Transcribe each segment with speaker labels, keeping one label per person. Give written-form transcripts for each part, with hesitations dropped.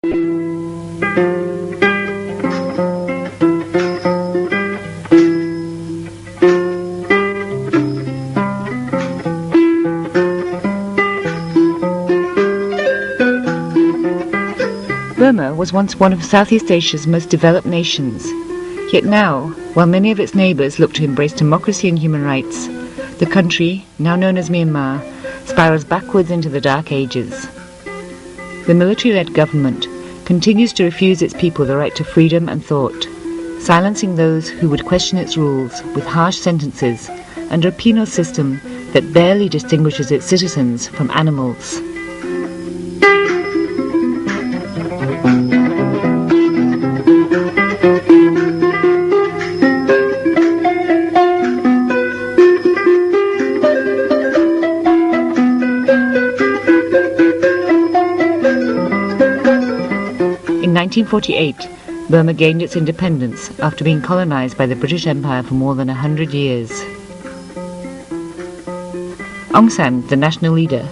Speaker 1: Burma was once one of Southeast Asia's most developed nations. Yet now, while many of its neighbours look to embrace democracy and human rights, the country, now known as Myanmar, spirals backwards into the dark ages. The military-led government continues to refuse its people the right to freedom and thought, silencing those who would question its rules with harsh sentences under a penal system that barely distinguishes its citizens from animals. In 1948, Burma gained its independence after being colonized by the British Empire for more than 100 years. Aung San, the national leader,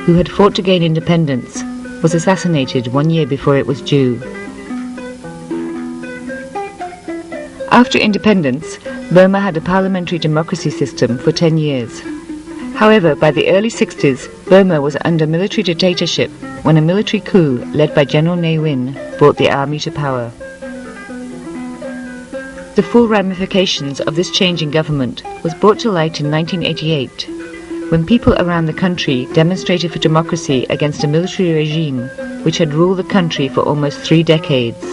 Speaker 1: who had fought to gain independence, was assassinated 1 year before it was due. After independence, Burma had a parliamentary democracy system for 10 years. However, by the early 60s, Burma was under military dictatorship when a military coup led by General Ne Win brought the army to power. The full ramifications of this change in government was brought to light in 1988, when people around the country demonstrated for democracy against a military regime which had ruled the country for almost 3 decades.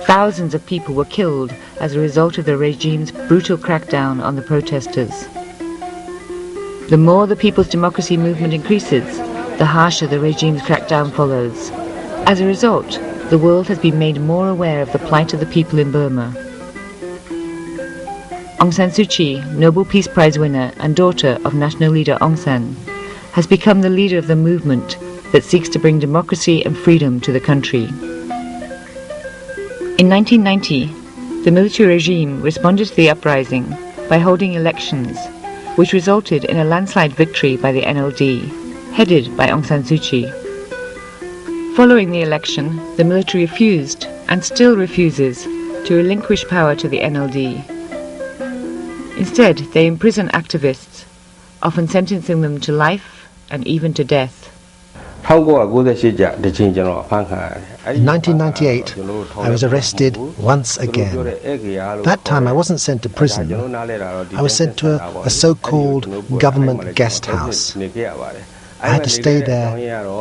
Speaker 1: Thousands of people were killed as a result of the regime's brutal crackdown on the protesters. The more the People's Democracy Movement increases, the harsher the regime's crackdown follows. As a result, the world has been made more aware of the plight of the people in Burma. Aung San Suu Kyi, Nobel Peace Prize winner and daughter of national leader Aung San, has become the leader of the movement that seeks to bring democracy and freedom to the country. In 1990, the military regime responded to the uprising by holding elections, which resulted in a landslide victory by the NLD, headed by Aung San Suu Kyi. Following the election, the military refused, and still refuses, to relinquish power to the NLD. Instead, they imprison activists, often sentencing them to life and even to death.
Speaker 2: In 1998, I was arrested once again. That time I wasn't sent to prison. I was sent to a so-called government guest house. I had to stay there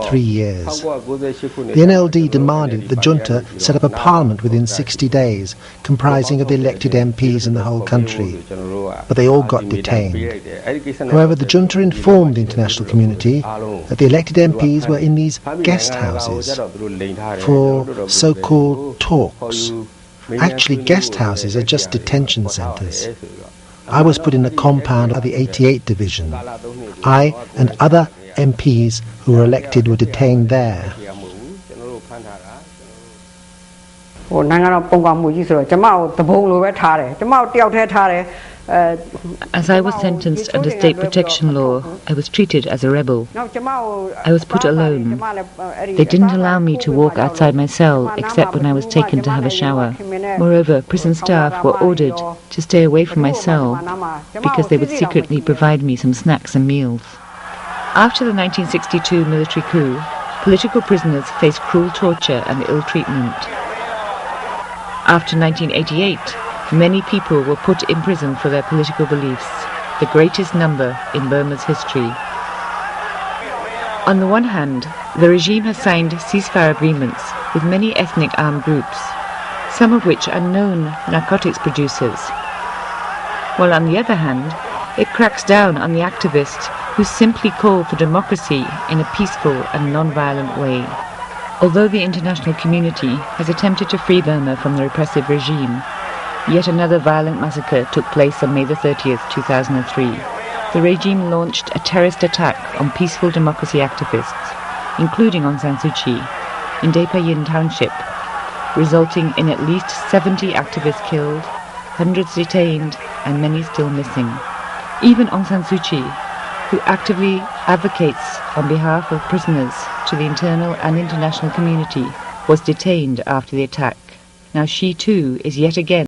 Speaker 2: 3 years. The NLD demanded that the junta set up a parliament within 60 days, comprising of the elected MPs in the whole country. But they all got detained. However, the junta informed the international community that the elected MPs were in these guest houses for so-called talks. Actually, guest houses are just detention centres. I was put in a compound of the 88 Division. I and other MPs who were elected were detained there.
Speaker 1: As I was sentenced under state protection law, I was treated as a rebel. I was put alone. They didn't allow me to walk outside my cell except when I was taken to have a shower. Moreover, prison staff were ordered to stay away from my cell because they would secretly provide me some snacks and meals. After the 1962 military coup, political prisoners faced cruel torture and ill treatment. After 1988, many people were put in prison for their political beliefs, the greatest number in Burma's history. On the one hand, the regime has signed ceasefire agreements with many ethnic armed groups, some of which are known narcotics producers, while on the other hand, it cracks down on the activists who simply call for democracy in a peaceful and non-violent way. Although the international community has attempted to free Burma from the repressive regime, yet another violent massacre took place on May 30th, 2003. The regime launched a terrorist attack on peaceful democracy activists, including Aung San Suu Kyi, in Daepayin Township, resulting in at least 70 activists killed, hundreds detained, and many still missing. Even Aung San Suu Kyi, who actively advocates on behalf of prisoners to the internal and international community, was detained after the attack. Now she too is yet again